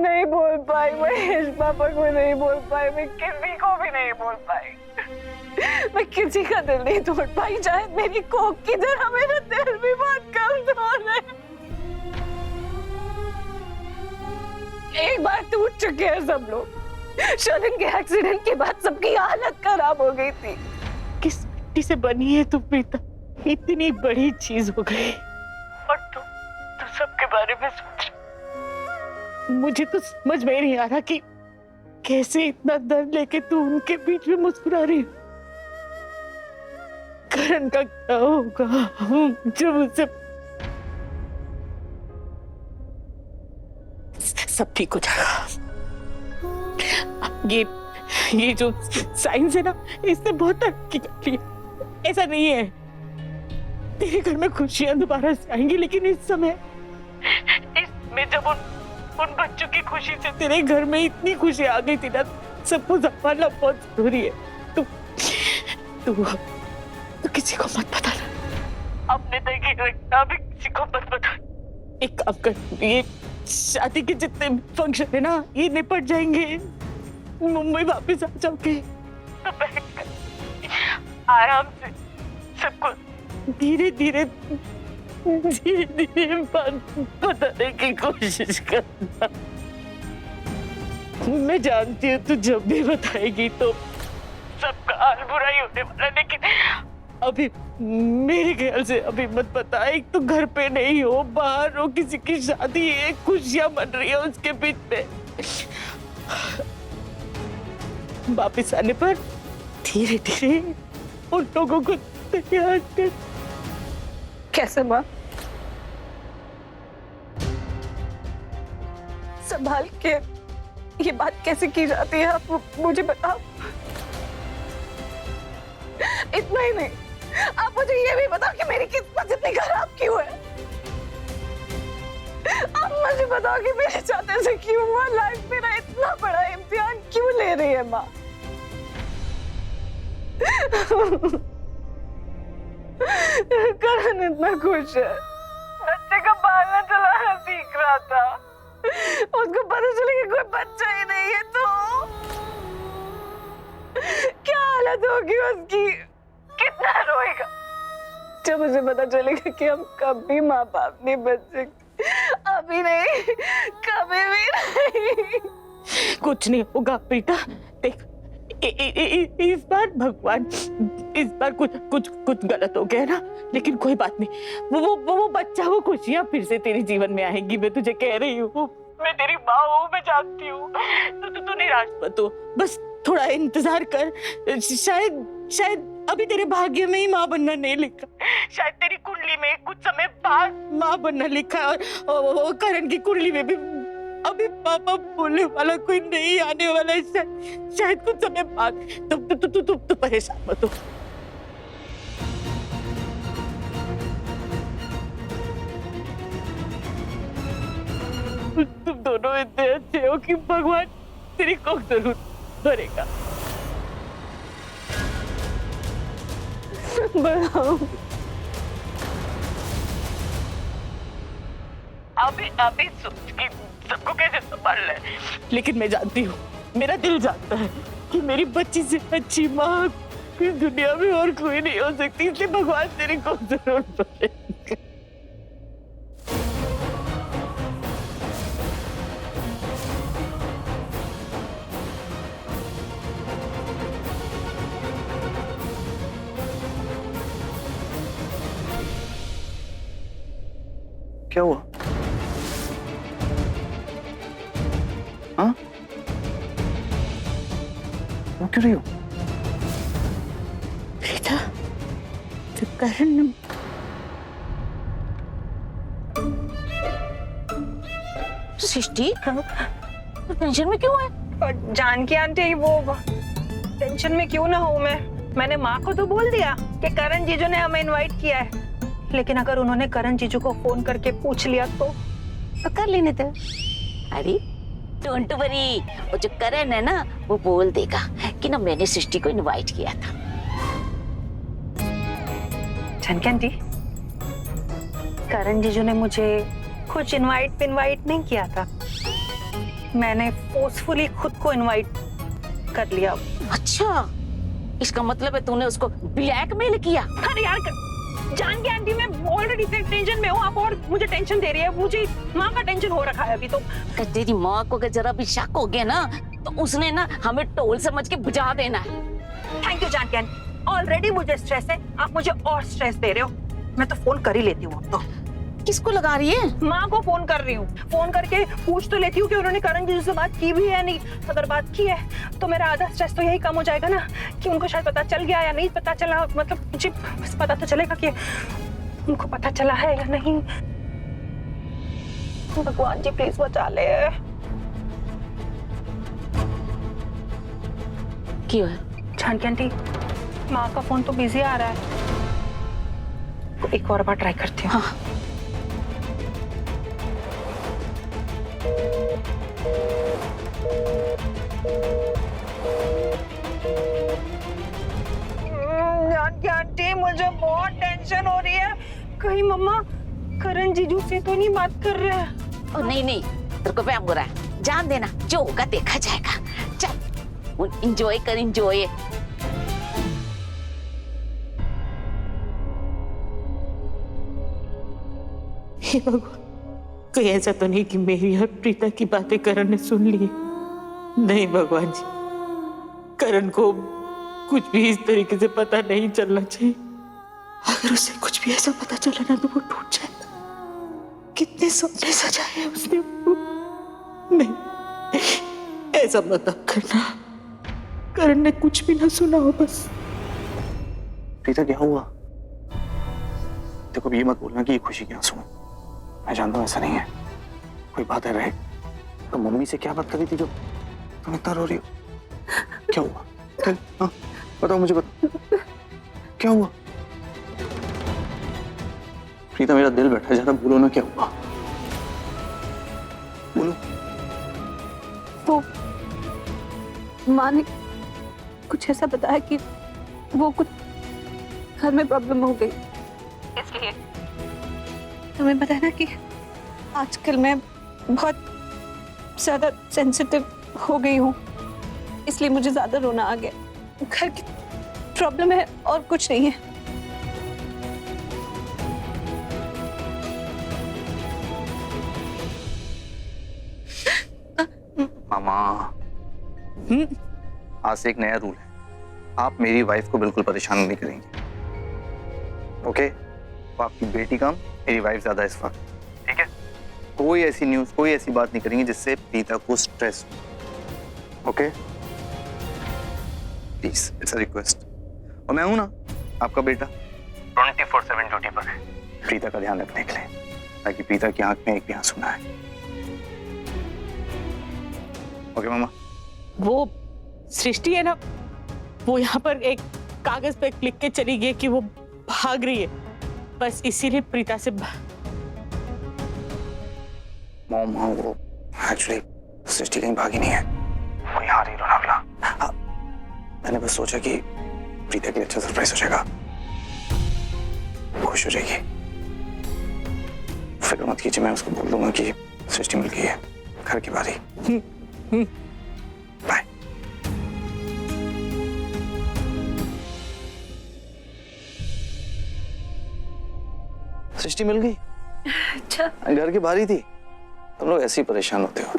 नहीं बोल पाई, महेश पापा को नहीं बोल पाई, मैं किसी को भी नहीं बोल पाई। मैं किसी का दिल नहीं तोड़ पाई, शायद मेरी कोक की तरह मेरा दिल भी बहुत कमजोर है। एक बार टूट चुके हैं सब लोग। शर्लिन के एक्सीडेंट के बाद सबकी हालत खराब हो गई थी। किस मिट्टी से बनी है तू प्रीता? इतनी बड़ी चीज हो गई और तू सबके बारे में सोच। मुझे तो समझ में नहीं आ रहा कि कैसे इतना दर्द लेके तू उनके बीच में मुस्कुरा रही है। करण का क्या होगा जब उसे सब ठीक हो जाएगा। ये जो साइंस है ना, इसने बहुत तरक्की कर ली। ऐसा नहीं है, तेरे घर में खुशियां दोबारा से आएंगी, लेकिन इस समय इसमें जब उन बच्चों की खुशी से तेरे घर में इतनी खुशी आ गई थी ना, सबको संभालना बहुत जरूरी है। तू किसी को मत बताना, अपने तक ही रखना, भी किसी को मत बताना। एक काम कर, ये शादी के जितने फंक्शन है ना, ये निपट जाएंगे, मुंबई वापस आ जाओगे तो बैठकर आराम से सबको धीरे धीरे बताने की कोशिश करना। मैं जानती हूँ तू जब भी बताएगी तो सबका हाल बुरा ही होने वाला, लेकिन अभी मेरे ख्याल से अभी मत बता। एक तो घर पे नहीं हो, बाहर हो, किसी की शादी है, खुशियां मन रही है उसके बीच में। वापिस आने पर धीरे धीरे उन लोगों को तैयार कर। कैसे माँ? संभाल के ये बात कैसे की जाती है, आप मुझे बताओ। इतना ही नहीं, आप मुझे ये भी बताओ कि मेरी किस्मत इतनी खराब क्यों है। आप मुझे बताओ कि मेरे चाहते से क्यों हुआ, लाइफ मेरा इतना बड़ा इम्तिहान क्यों ले रही है माँ। करण इतना खुश है, बच्चे का पालना चलाना सीख रहा था, उसको पता चले कि कोई बच्चा ही नहीं है तो क्या हालत होगी उसकी, कितना रोएगा जब उसे पता चलेगा कि हम कभी माँ बाप नहीं बन सकते। अभी नहीं, कभी भी नहीं। कुछ नहीं होगा बेटा, देख इस बार भगवान, इस बार कुछ गलत हो गया ना, लेकिन कोई बात नहीं। वो बच्चा, वो खुशियां फिर से तेरे जीवन में आएंगी। मैं तुझे कह रही हूँ, मैं तेरी माँ हूँ, मैं जानती हूँ। तू निराश मत हो, बस थोड़ा इंतजार कर। शायद अभी तेरे भाग्य में ही माँ बनना नहीं लिखा, शायद तेरी कुंडली में कुछ समय बाद माँ बनना लिखा है, और करण की कुंडली में भी अभी पापा बोलने वाला कोई नहीं आने वाला है, शायद कुछ समय बाद। तो परेशान मत हो। तुम दोनों इतने अच्छे हो कि भगवान तेरी कोख जरूर भरेगा। अभी सोच कि सबको कैसे संभालना है, लेकिन मैं जानती हूँ, मेरा दिल जानता है कि मेरी बच्ची से अच्छी माँ इस दुनिया में और कोई नहीं हो सकती, इसलिए भगवान तेरे को जरूर भरेगा। क्या हुआ? हाँ? वो क्यों रही हो? बेटा, तो करण सृष्टि, तो टेंशन में क्यों है? जानकी आंटी, वो टेंशन में क्यों ना हो मैंने माँ को तो बोल दिया कि करण जीजू ने हमें इनवाइट किया है, लेकिन अगर उन्होंने करण जीजू को फोन करके पूछ लिया तो कर लेने थे। अरे डोंट वरी, वो जो करण है ना, वो बोल देगा कि ना मैंने सृष्टि को इनवाइट किया था। जानकी आंटी, करण जीजू ने मुझे कुछ इनवाइट नहीं किया था, मैंने फोर्सफुली खुद को इनवाइट कर लिया। अच्छा, इसका मतलब है तूने उसको ब्लैकमेल किया? अरे यार जान के आंटी, मैं ऑलरेडी टेंशन में हूँ, आप और मुझे टेंशन दे रही है। मुझे माँ का टेंशन हो रखा है अभी तो। तेरी माँ को अगर जरा भी शक हो गया ना तो उसने ना हमें टोल समझ के बुझा देना है। थैंक यू जान के आंटी, ऑलरेडी मुझे स्ट्रेस है, आप मुझे और स्ट्रेस दे रहे हो। मैं तो फोन कर ही लेती हूँ। तो किसको लगा रही है? माँ को फोन कर रही हूँ। फोन करके पूछ तो लेती हूँ कि उन्होंने करण जी से बात की भी है नहीं। अगर बात की है तो मेरा आधा स्ट्रेस तो यही कम हो जाएगा ना, कि उनको शायद पता चल गया या नहीं पता चला। मतलब मुझे बस पता तो चलेगा कि उनको पता चला है या नहीं। भगवान जी प्लीज बचा ले। क्यों है? जानकी आंटी, माँ का फोन तो बिजी आ रहा है, एक और बार ट्राई करती हूँ। हाँ। जानकी आंटी, मुझे बहुत टेंशन हो रही है। कहीं मम्मा करण जीजू से तो नहीं बात कर रहे हैं? ओ नहीं नहीं, तेरे को वहम हो रहा है। जान देना, जो होगा देखा जाएगा। चल एंजॉय कर, एंजॉय। हे भगवान, कोई ऐसा तो नहीं कि मेरी और प्रीता की बातें करण ने सुन ली? नहीं भगवान जी, करण को कुछ भी इस तरीके से पता नहीं चलना चाहिए। अगर उसे कुछ भी ऐसा पता चला ना तो वो टूट जाएगा। कितने सपने सजाए हैं उसने। नहीं, ऐसा मत करना। करण ने कुछ भी ना सुना हो बस। प्रीता क्या हुआ? देखो ये मत बोलना कि ये खुशी के आंसू हैं। मैं जानता हूँ ऐसा नहीं है, कोई बात है रहे। तो मम्मी से क्या बात करी थी जो तुम इतना रो रही हो? क्या हुआ? हाँ बताओ मुझे, बताओ क्या हुआ? प्रीता मेरा दिल बैठा है, ज्यादा बोलो ना, क्या हुआ बोलो। वो माँ ने कुछ ऐसा बताया कि वो कुछ घर में प्रॉब्लम हो गई, इसलिए तुम्हें पता है ना कि आजकल मैं बहुत ज्यादा सेंसिटिव हो गई हूँ, इसलिए मुझे ज्यादा रोना आ गया। घर की प्रॉब्लम है और कुछ नहीं है। मामा, आज से एक नया रूल है, आप मेरी वाइफ को बिल्कुल परेशान नहीं करेंगे। ओके? तो आपकी बेटी कम, मेरी वाइफ ज्यादा इस वक्त, ठीक है? कोई ऐसी न्यूज़, कोई ऐसी बात नहीं करेंगे जिससे प्रीता को स्ट्रेस हो। Okay? Please, it's a request. और मैं हूं ना, आपका बेटा 24/7 ड्यूटी पर है, प्रीता का ध्यान रखने के लिए, ताकि प्रीता की आंख में एक भी आंसू ना आए। ओके मामा? वो सृष्टि है ना, वो यहाँ पर एक कागज पे लिख के चली गई कि वो भाग रही है, बस इसीलिए प्रीता से मॉम, हाँ वो एक्चुअली सृष्टि कहीं भागी नहीं है, वो यहाँ रही रोनावला। हाँ, मैंने बस सोचा कि प्रीता के लिए अच्छा सरप्राइज हो जाएगा, खुश हो जाएगी। फिक्र मत कीजिए, मैं उसको बोल दूंगा कि सृष्टि मिल गई है, घर की बारी। बाय। सृष्टि मिल गई? अच्छा, घर की बारी थी। तुम लोग ऐसे ही परेशान होते हो।